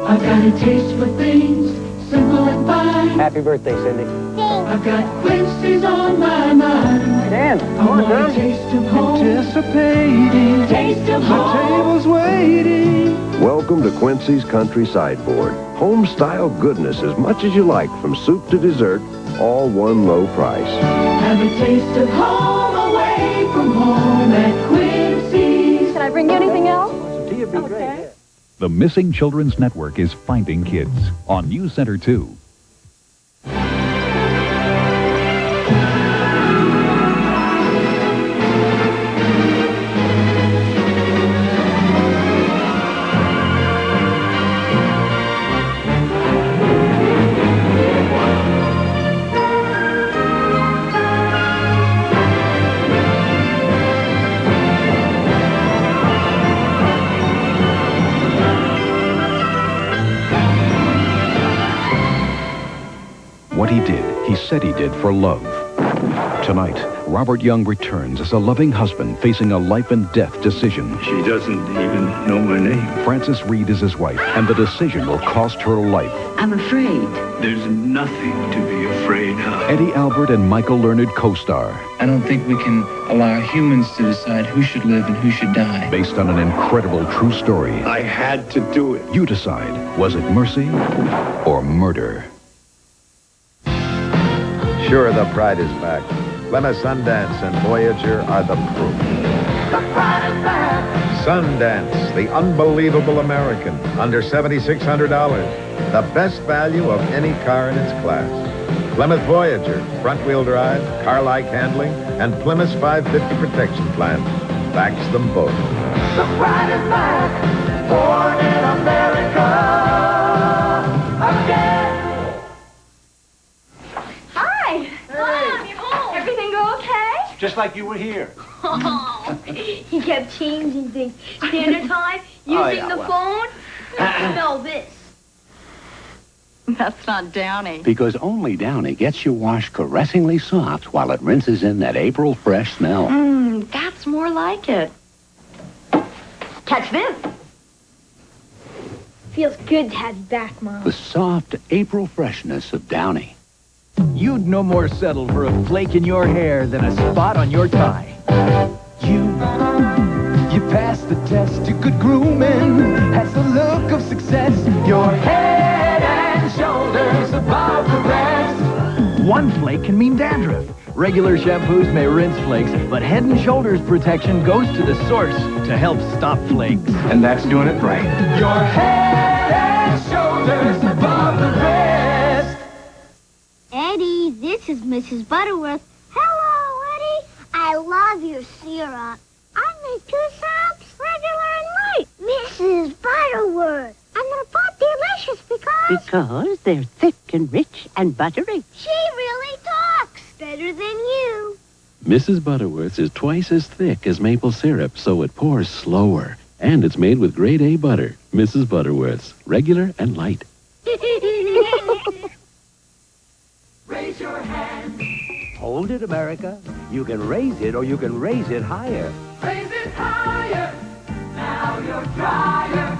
I've got a taste for things simple and fine. Happy birthday, Cindy. I've got Quincy's on my mind. Dan, come on, girl. Taste of home. Anticipating, Taste of the home. table's waiting. Welcome to Quincy's Country Sideboard. Home-style goodness as much as you like, from soup to dessert, all one low price. Have a taste of home away from home at Quincy's. Can I bring you anything else? Some tea would be great. Yeah. The Missing Children's Network is finding kids on News Center 2. What he did, he said he did for love. Tonight, Robert Young returns as a loving husband facing a life and death decision. She doesn't even know my name. Frances Reed is his wife, and the decision will cost her life. I'm afraid. There's nothing to be afraid of. Eddie Albert and Michael Learned co-star. I don't think we can allow humans to decide who should live and who should die. Based on an incredible true story. I had to do it. You decide, was it mercy or murder? Sure, the pride is back. Plymouth Sundance and Voyager are the proof. The pride is back. Sundance, the unbelievable American, under $7,600. The best value of any car in its class. Plymouth Voyager, front-wheel drive, car-like handling, and Plymouth's 550 protection plan backs them both. The pride is back. Born in America again. Just like you were here. Oh, he kept changing things. Dinner time, using the phone. Smell this. That's not Downy. Because only Downy gets your wash caressingly soft while it rinses in that April fresh smell. That's more like it. Catch this. Feels good to have you back, Mom. The soft April freshness of Downy. You'd no more settle for a flake in your hair than a spot on your tie. You passed the test, you good grooming, has the look of success. Your head and shoulders above the rest. One flake can mean dandruff. Regular shampoos may rinse flakes, but Head and Shoulders protection goes to the source to help stop flakes. And that's doing it right. Your head and shoulders above the rest. Eddie, this is Mrs. Butterworth. Hello, Eddie. I love your syrup. I make 2 syrups, regular and light. Mrs. Butterworth. And they're both delicious Because they're thick and rich and buttery. She really talks better than you. Mrs. Butterworth's is twice as thick as maple syrup, so it pours slower. And it's made with grade A butter. Mrs. Butterworth's, regular and light. Raise your hand. Hold it, America. You can raise it or you can raise it higher. Raise it higher. Now you're drier.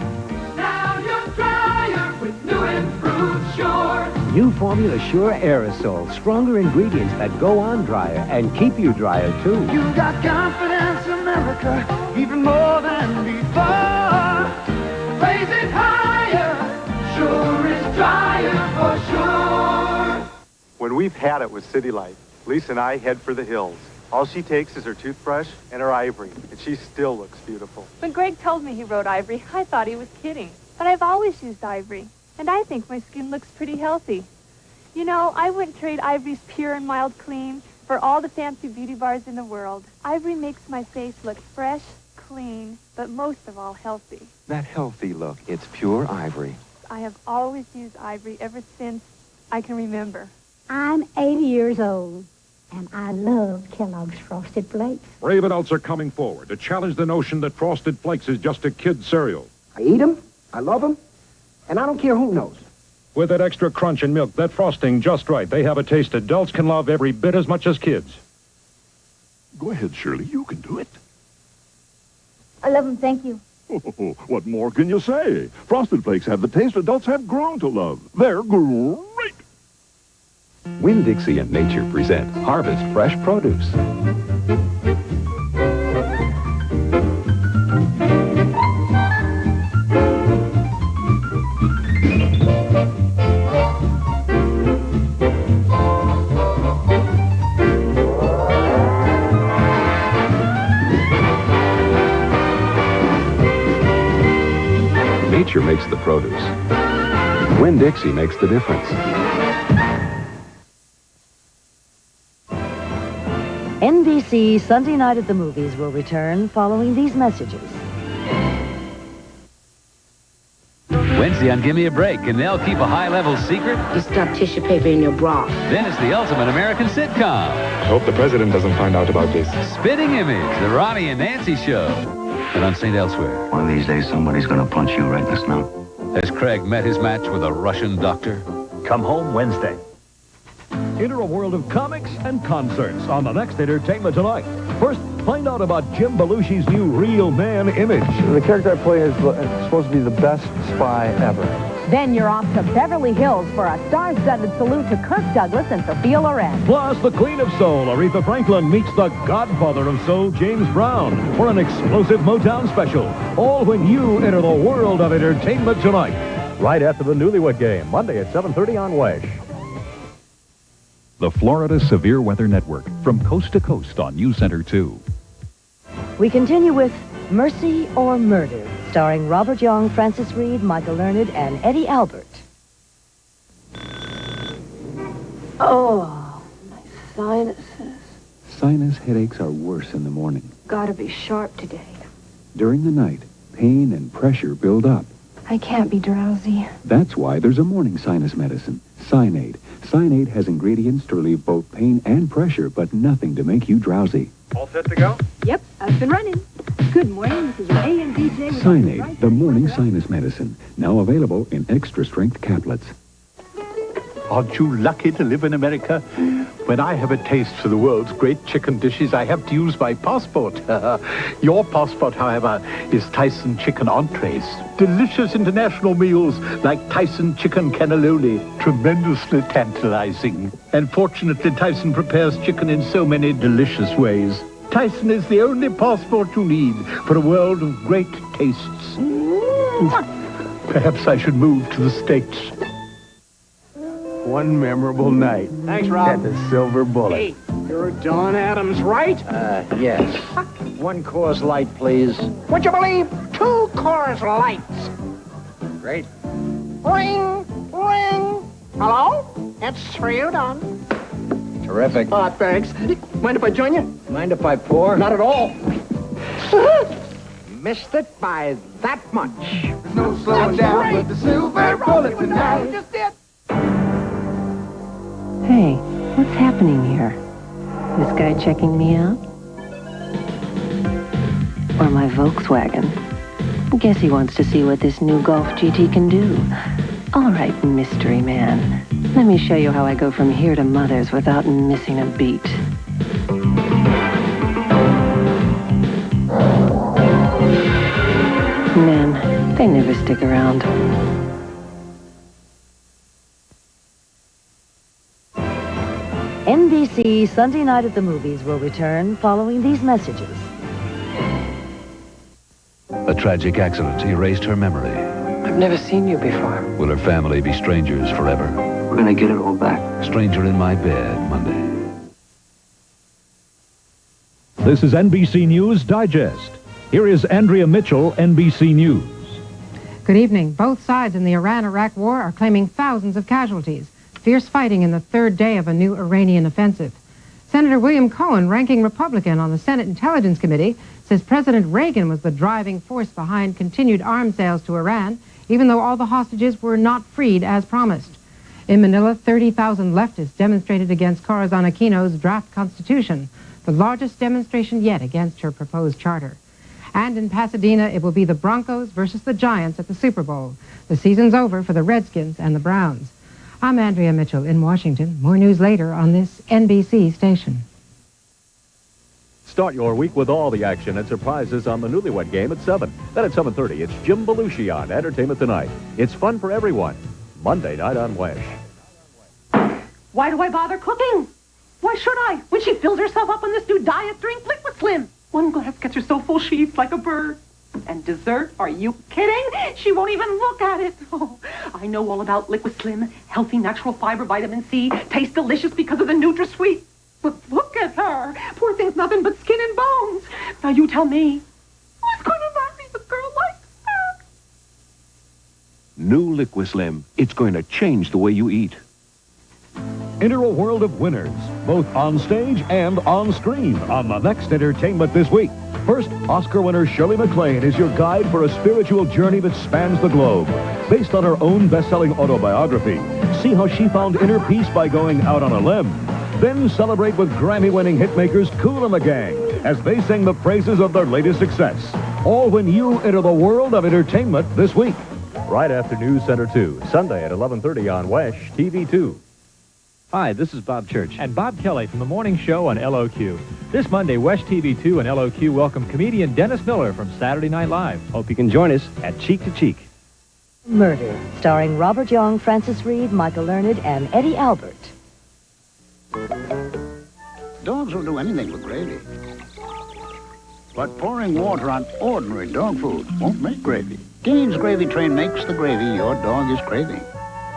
Now you're drier with new improved Sure. New Formula Sure Aerosol. Stronger ingredients that go on drier and keep you drier, too. You got confidence, America, even more than before. Raise it higher. Sure is drier for sure. When we've had it with City Light, Lisa and I head for the hills. All she takes is her toothbrush and her Ivory, and she still looks beautiful. When Greg told me he wrote Ivory, I thought he was kidding. But I've always used Ivory, and I think my skin looks pretty healthy. You know, I wouldn't trade Ivory's pure and mild clean for all the fancy beauty bars in the world. Ivory makes my face look fresh, clean, but most of all healthy. That healthy look, it's pure Ivory. I have always used Ivory ever since I can remember. I'm 80 years old, and I love Kellogg's Frosted Flakes. Brave adults are coming forward to challenge the notion that Frosted Flakes is just a kid's cereal. I eat them, I love them, and I don't care who knows. With that extra crunch and milk, that frosting just right, they have a taste adults can love every bit as much as kids. Go ahead, Shirley. You can do it. I love them, thank you. What more can you say? Frosted Flakes have the taste adults have grown to love. They're great. Winn, Dixie, and Nature present Harvest Fresh Produce. Nature makes the produce. Winn Dixie makes the difference. NBC Sunday Night at the Movies will return following these messages. Wednesday on Gimme a Break, and they'll keep a high-level secret. You stuck tissue paper in your bra. Then it's the ultimate American sitcom. I hope the president doesn't find out about this. Spitting Image, the Ronnie and Nancy Show. And on St. Elsewhere. One of these days, somebody's going to punch you right in the snout. Has Craig met his match with a Russian doctor? Come home Wednesday. Enter a world of comics and concerts on the next Entertainment Tonight. First, find out about Jim Belushi's new Real Man image. The character I play is supposed to be the best spy ever. Then you're off to Beverly Hills for a star-studded salute to Kirk Douglas and Sophia Loren. Plus, the Queen of Soul, Aretha Franklin, meets the Godfather of Soul, James Brown, for an explosive Motown special. All when you enter the world of Entertainment Tonight. Right after the Newlywed Game, Monday at 7:30 on WESH. The Florida Severe Weather Network, from coast to coast on News Center 2. We continue with Mercy or Murder, starring Robert Young, Francis Reed, Michael Learned, and Eddie Albert. Oh, my sinuses. Sinus headaches are worse in the morning. Gotta be sharp today. During the night, pain and pressure build up. I can't be drowsy. That's why there's a morning sinus medicine, Sine-Aid. Sine-Aid has ingredients to relieve both pain and pressure, but nothing to make you drowsy. All set to go? Yep, I've been running. Good morning, this is your AMDJ. Sine-Aid, the morning sinus medicine, now available in extra-strength caplets. Aren't you lucky to live in America? When I have a taste for the world's great chicken dishes, I have to use my passport. Your passport, however, is Tyson chicken entrees. Delicious international meals like Tyson chicken cannelloni. Tremendously tantalizing. And fortunately, Tyson prepares chicken in so many delicious ways. Tyson is the only passport you need for a world of great tastes. Perhaps I should move to the States. One memorable night. Thanks, Rob. At the Silver Bullet. Hey, you're Don Adams, right? Yes. One Coors Light, please. Would you believe 2 Coors Lights? Great. Ring, ring. Hello? It's for you, Don. Terrific. Thanks. Mind if I join you? Mind if I pour? Not at all. Missed it by that much. There's no slowing down with the Silver Bullet tonight. Just did. Hey, what's happening here? This guy checking me out? Or my Volkswagen? Guess he wants to see what this new Golf GT can do. All right, mystery man. Let me show you how I go from here to Mother's without missing a beat. Men, they never stick around. NBC Sunday Night at the Movies will return following these messages. A tragic accident erased her memory. I've never seen you before. Will her family be strangers forever? We're going to get it all back. Stranger in my bed, Monday. This is NBC News Digest. Here is Andrea Mitchell, NBC News. Good evening. Both sides in the Iran-Iraq war are claiming thousands of casualties. Fierce fighting in the third day of a new Iranian offensive. Senator William Cohen, ranking Republican on the Senate Intelligence Committee, says President Reagan was the driving force behind continued arms sales to Iran, even though all the hostages were not freed as promised. In Manila, 30,000 leftists demonstrated against Corazon Aquino's draft constitution, the largest demonstration yet against her proposed charter. And in Pasadena, it will be the Broncos versus the Giants at the Super Bowl. The season's over for the Redskins and the Browns. I'm Andrea Mitchell in Washington. More news later on this NBC station. Start your week with all the action and surprises on the Newlywed Game at 7. Then at 7:30, it's Jim Belushi on Entertainment Tonight. It's fun for everyone. Monday night on WESH. Why do I bother cooking? Why should I, when she fills herself up on this new diet drink, LiquiSlim? One glass gets her so full she eats like a bird. And dessert? Are you kidding? She won't even look at it. Oh, I know all about LiquiSlim, healthy natural fiber, vitamin C, tastes delicious because of the NutraSweet. But look at her. Poor thing's nothing but skin and bones. Now you tell me, who's going to marry a girl like her? New LiquiSlim. It's going to change the way you eat. Enter a world of winners, both on stage and on screen, on the next entertainment this week. First, Oscar winner Shirley MacLaine is your guide for a spiritual journey that spans the globe. Based on her own best-selling autobiography, see how she found inner peace by going out on a limb. Then celebrate with Grammy-winning hitmakers Kool and the Gang as they sing the praises of their latest success. All when you enter the world of entertainment this week. Right after News Center 2, Sunday at 11:30 on WESH TV 2. Hi, this is Bob Church and Bob Kelly from the morning show on LOQ. This Monday, WESH TV 2 and LOQ welcome comedian Dennis Miller from Saturday Night Live. Hope you can join us at Cheek to Cheek. Murder, starring Robert Young, Francis Reed, Michael Learned, and Eddie Albert. Dogs will do anything with gravy. But pouring water on ordinary dog food won't make gravy. Gaines Gravy Train makes the gravy your dog is craving.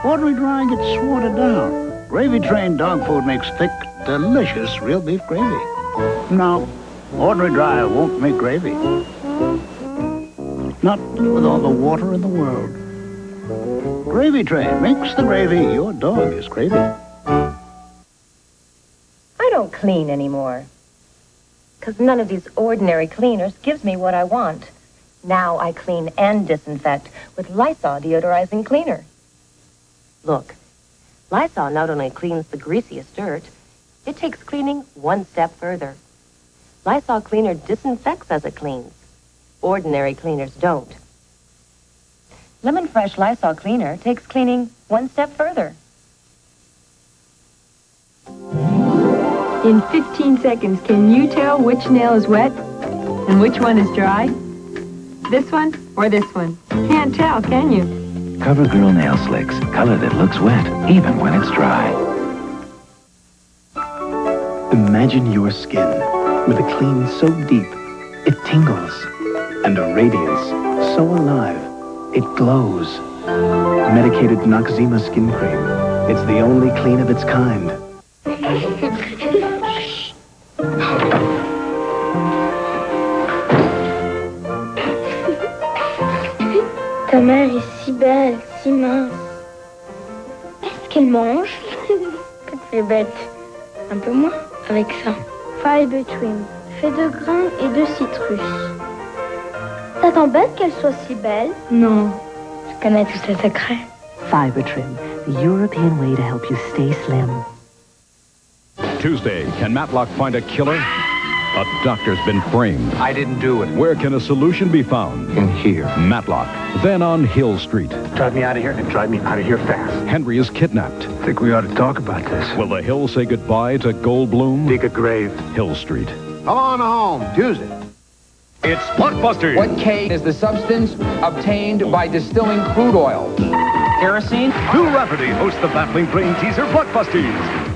Ordinary dry gets watered down. Gravy Train dog food makes thick, delicious real beef gravy. No, ordinary dry won't make gravy. Not with all the water in the world. Gravy Train makes the gravy your dog is craving. I don't clean anymore. 'Cause none of these ordinary cleaners gives me what I want. Now I clean and disinfect with Lysol deodorizing cleaner. Look, Lysol not only cleans the greasiest dirt, it takes cleaning one step further. Lysol cleaner disinfects as it cleans. Ordinary cleaners don't. Lemon Fresh Lysol cleaner takes cleaning one step further. In 15 seconds, can you tell which nail is wet and which one is dry? This one or this one? Can't tell, can you? Cover Girl NailSlicks. Color that looks wet, even when it's dry. Imagine your skin with a clean so deep, it tingles. And a radiance so alive, it glows. Medicated Noxzema Skin Cream. It's the only clean of its kind. Ta mère est si belle, si mince. Est-ce qu'elle mange? Que tu es bête. Un peu moins avec ça. Fibre Trim, fait de grains et de citrus. Ça t'embête qu'elle soit si belle? Non, je connais tous ses secrets. Fibre Trim, the European way to help you stay slim. Tuesday, can Matlock find a killer? A doctor's been framed. I didn't do it. Where can a solution be found? In here. Matlock. Then on Hill Street. Drive me out of here and drive me out of here fast. Henry is kidnapped. I think we ought to talk about this. Will the Hill say goodbye to Goldblum? Dig a grave. Hill Street. Come on home, Tuesday. It's Blockbusters. What K is the substance obtained by distilling crude oil? Kerosene? Bill Rafferty hosts the baffling brain teaser Blockbusters.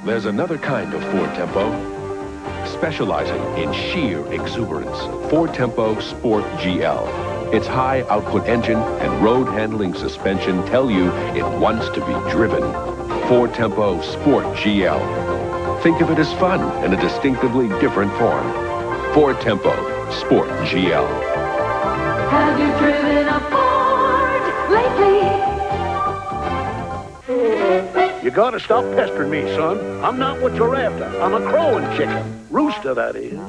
There's another kind of Ford Tempo, specializing in sheer exuberance. Ford Tempo Sport GL. Its high output engine and road handling suspension tell you it wants to be driven. Ford Tempo Sport GL. Think of it as fun in a distinctively different form. Ford Tempo Sport GL. Have you driven a Ford lately? You gotta stop pestering me, son. I'm not what you're after. I'm a crowing chicken. Rooster, that is.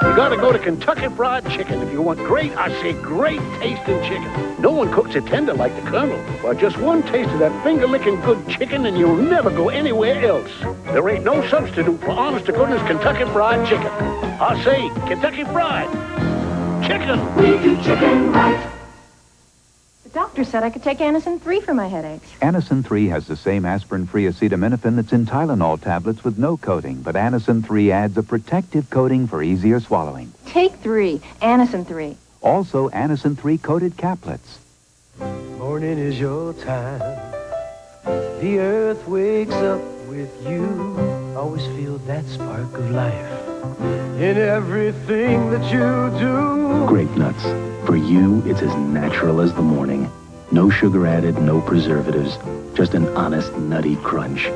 You gotta go to Kentucky Fried Chicken if you want great, I say great tasting chicken. No one cooks it tender like the Colonel. Well, just one taste of that finger-licking good chicken and you'll never go anywhere else. There ain't no substitute for honest-to-goodness Kentucky Fried Chicken. I say Kentucky Fried Chicken. We do chicken right. The doctor said I could take Anacin 3 for my headaches. Anacin 3 has the same aspirin-free acetaminophen that's in Tylenol tablets with no coating, but Anacin 3 adds a protective coating for easier swallowing. Take 3. Anacin 3. Also, Anacin 3 coated caplets. Morning is your time. The earth wakes up with you. Always feel that spark of life in everything that you do. Grape Nuts. For you, it's as natural as the morning. No sugar added, no preservatives. Just an honest, nutty crunch.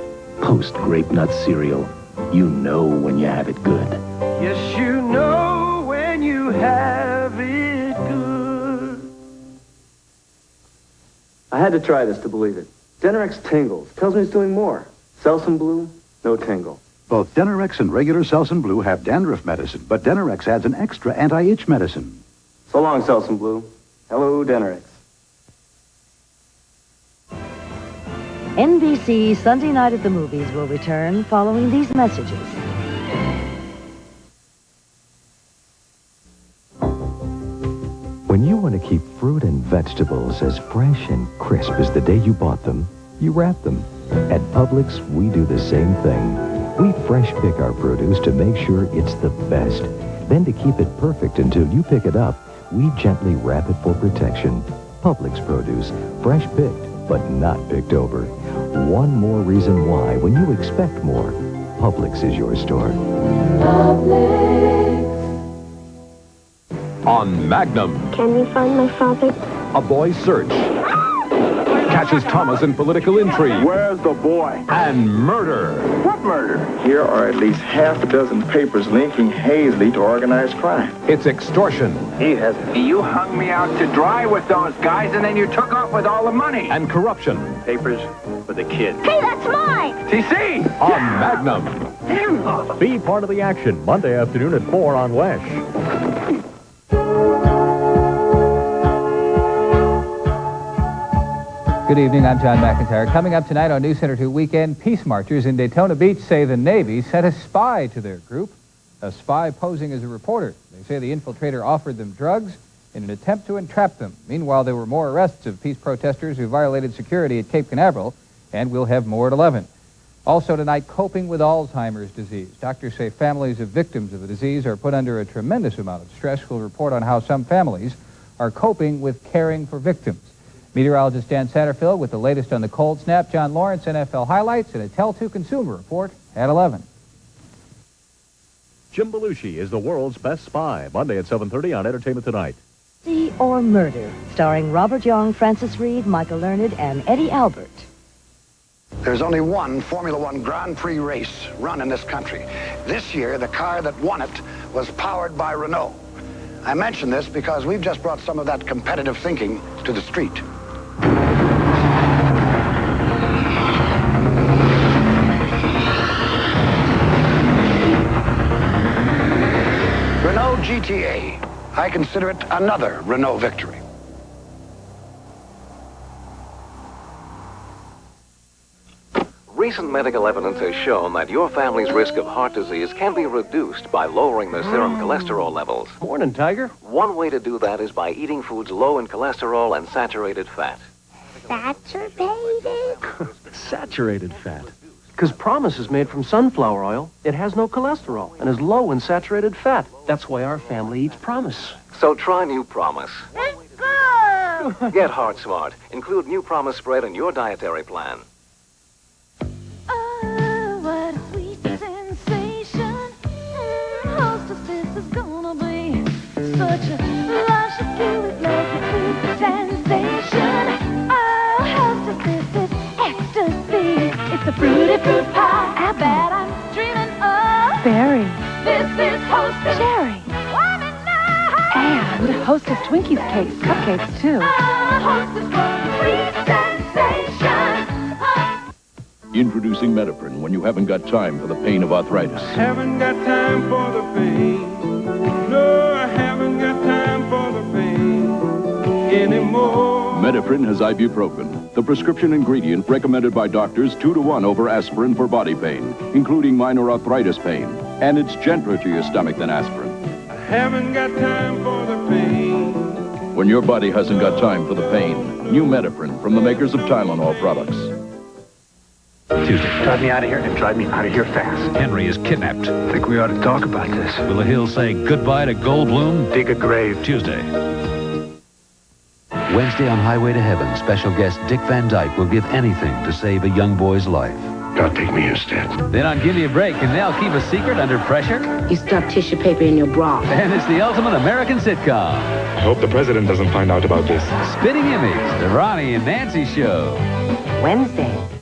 Post Grape Nuts cereal. You know when you have it good. Yes, you know when you have it good. I had to try this to believe it. Denerex tingles. Tells me it's doing more. Selsun Blue, no tingle. Both Denerex and regular Selsun Blue have dandruff medicine, but Denerex adds an extra anti-itch medicine. So long, Selsun Blue. Hello, Denerex. NBC Sunday Night at the Movies will return following these messages. When you want to keep fruit and vegetables as fresh and crisp as the day you bought them, you wrap them. At Publix, we do the same thing. We fresh pick our produce to make sure it's the best. Then to keep it perfect until you pick it up, we gently wrap it for protection. Publix produce, fresh picked, but not picked over. One more reason why, when you expect more, Publix is your store. Publix. On Magnum, Can you find my father? a boy's search catches Thomas in political intrigue. Where's the boy? And murder. What murder? Here are at least half a dozen papers linking Hazley to organized crime. It's extortion. He has it. You hung me out to dry with those guys, and then you took off with all the money. And corruption. Papers for the kid. Hey, that's mine! TC! On Magnum. Be part of the action Monday afternoon at 4 on WESH. Good evening, I'm John McIntyre. Coming up tonight on News Center 2 Weekend, peace marchers in Daytona Beach say the Navy sent a spy to their group, a spy posing as a reporter. They say the infiltrator offered them drugs in an attempt to entrap them. Meanwhile, there were more arrests of peace protesters who violated security at Cape Canaveral, and we'll have more at 11. Also tonight, coping with Alzheimer's disease. Doctors say families of victims of the disease are put under a tremendous amount of stress. We'll report on how some families are coping with caring for victims. Meteorologist Dan Satterfield with the latest on the cold snap. John Lawrence, NFL highlights, and a Tell2 Consumer Report at 11. Jim Belushi is the world's best spy. Monday at 7:30 on Entertainment Tonight. Mercy or Murder, starring Robert Young, Francis Reed, Michael Learned, and Eddie Albert. There's only one Formula One Grand Prix race run in this country. This year, the car that won it was powered by Renault. I mention this because we've just brought some of that competitive thinking to the street. Renault GTA. I consider it another Renault victory. Recent medical evidence has shown that your family's risk of heart disease can be reduced by lowering their serum cholesterol levels. Morning, Tiger. One way to do that is by eating foods low in cholesterol and saturated fat. Saturated? Saturated fat. Because Promise is made from sunflower oil. It has no cholesterol and is low in saturated fat. That's why our family eats Promise. So try New Promise. Let's go! Get heart smart. Include New Promise spread in your dietary plan. Oh, what a sweet sensation. Hostess, this is gonna be such a lush with love, sweet sensation. Oh, hostess, this is ecstasy. It's a fruity fruit pie. I bet I'm dreaming of Berry. This is Hostess Cherry. And Hostess Twinkies cakes, cupcakes too. Hostess sweet sensation. Introducing Metaprin when you haven't got time for the pain of arthritis. Haven't got time for the pain. No, I haven't got time for the pain anymore. Metaprin has ibuprofen, the prescription ingredient recommended by doctors 2-to-1 over aspirin for body pain, including minor arthritis pain. And it's gentler to your stomach than aspirin. I haven't got time for the pain. when your body hasn't got time for the pain. New Metaprin from the makers of Tylenol products. Tuesday. Drive me out of here and drive me out of here fast. Henry is kidnapped. I think we ought to talk about this. Will the Hills say goodbye to Goldblum? Dig a grave. Tuesday. Wednesday on Highway to Heaven, special guest Dick Van Dyke will give anything to save a young boy's life. God, take me instead. Then on Gimme a Break, can Nell keep a secret under pressure? You stuck tissue paper in your bra. And it's the ultimate American sitcom. I hope the president doesn't find out about this. Spitting Image, the Ronnie and Nancy Show. Wednesday.